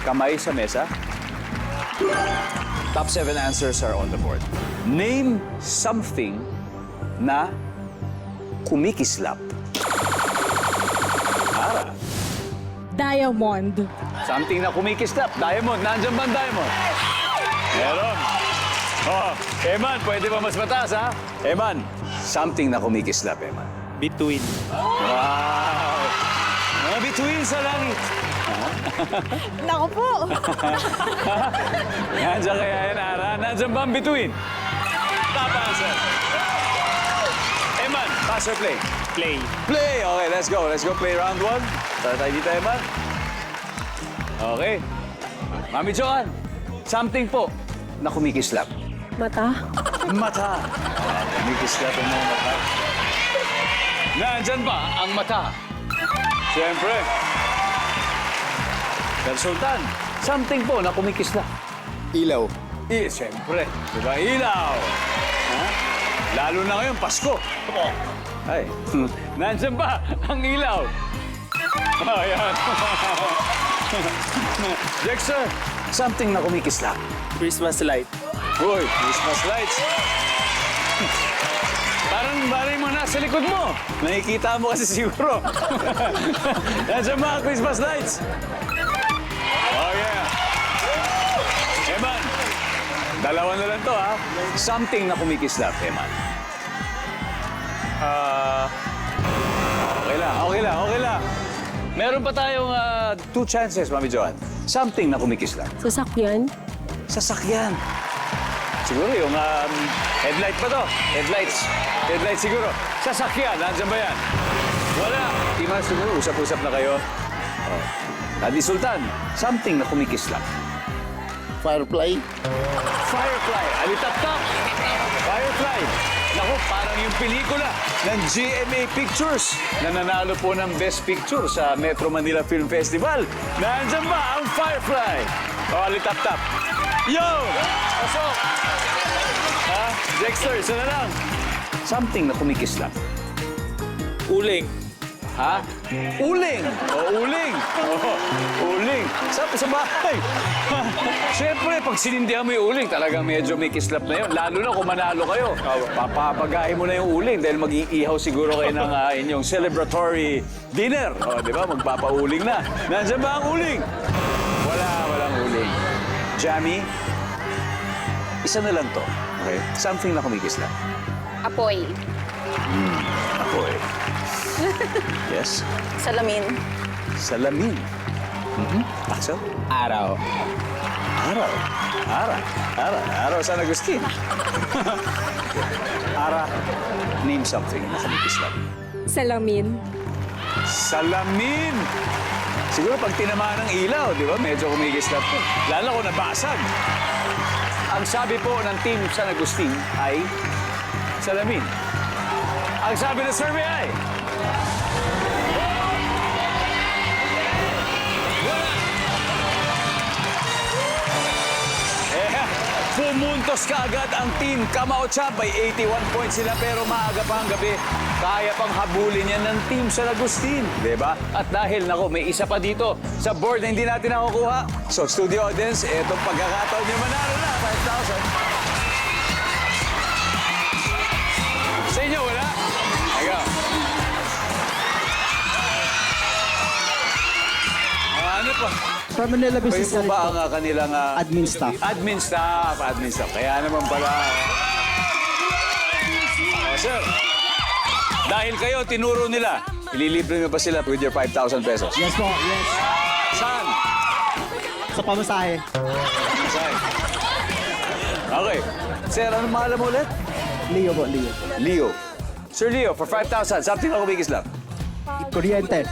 Kamay sa mesa. Top 7 answers are on the board. Name something na kumikislap. Ara. Diamond. Something na kumikislap. Diamond. Nandiyan ba ang diamond? Meron. Oh, Eman, pwede ba mas mataas, ha? Eman, something na kumikislap, Eman. Between. Wow! Mga bituin sa langit. Naku po. Nandiyan kaya yan, Ara? Nandiyan ba ang bituin? Top answer. Eman, pass or play? Play. Play! Okay, let's go. Let's go play round 1. Tara tayo dito, Eman. Okay. Mami Joan, something po na kumikislap. Mata. Mata. Kumikislap ang mga mata. Nandyan ba ang mata? Siyempre. Pero Sultan, something po na kumikislap. Ilaw. Siyempre. Diba? Ilaw. Ha? Lalo na ngayon, Pasko. Ay. Nandyan ba ang ilaw? Ayan. Dexter, something na kumikislap. Christmas light. Uy, Christmas lights. Parang yung mga nasa likod mo. Nakikita mo kasi siguro. Nandiyan ba ang Christmas lights? Oh, yeah. Eman, dalawa na lang to, ha? Something na kumikislap, Eman. Okay lang. Meron pa tayong 2 chances, Mami Joan. Something na kumikislap. Sasakyan. Sasakyan. Siguro yung headlight pa to. Headlights siguro. Sasakyan, nandiyan ba yan? Wala. Tima, siguro, usap-usap na kayo. Oh. Tadi Sultan, something na kumikislap. Firefly. Firefly. Alitap-tap. Firefly. Naku, parang yung pelikula ng GMA Pictures na nanalo po ng Best Picture sa Metro Manila Film Festival. Nandiyan ba ang Firefly? O, alitap-tap. Yo! Pasok! Ha? Dexter, isa na lang. Something na kumikislap. Uling. Ha? Uling! O, uling! O, uling. Sa bahay. Siyempre, pag sinindihan mo yung uling, talagang medyo may kislap na yun. Lalo na kung manalo kayo. Papapagahin mo na yung uling dahil mag-iihaw siguro kayo ng inyong celebratory dinner. O, di ba? Magpapauling na. Nandiyan ba ang uling? Walang uling. Jamie, isa na lang to. Okay? Something na kumikislap. Apoy. Apoy. Yes? Salamin. Salamin. Axel? Araw. Araw San Agustin. Ara, name something na kumikislap. Salamin. Salamin! Siguro pag tinamaan ng ilaw, di ba? Medyo kumikislap po. Lalo kung nabasag. Ang sabi po ng Team San Agustin ay salamin. Ang sabi ng survey ay... Pumuntos kaagad ang Team Kamao-Cha. By 81 points sila pero maaga pa ang gabi. Kaya pang habulin yan ng Team San Agustin. Diba? At dahil, nako, may isa pa dito sa board na hindi natin nakukuha. So, studio audience, etong pagkakataon nyo manalo na. 5,000. Sa inyo, wala? Ikaw. Ano pa? Sa Manila Kayo Business po ba ang kanilang... Admin staff. Admin staff. Kaya naman pala... sir, dahil kayo tinuro nila, ililibre nyo ba sila with your 5,000 pesos? Yes po, yes. Saan? Sa pamasahe. Saan? Okay. Sir, anong pangalan mo ulit? Leo po, Leo. Leo. Sir Leo, for 5,000, something na kumikislap. Kuryente.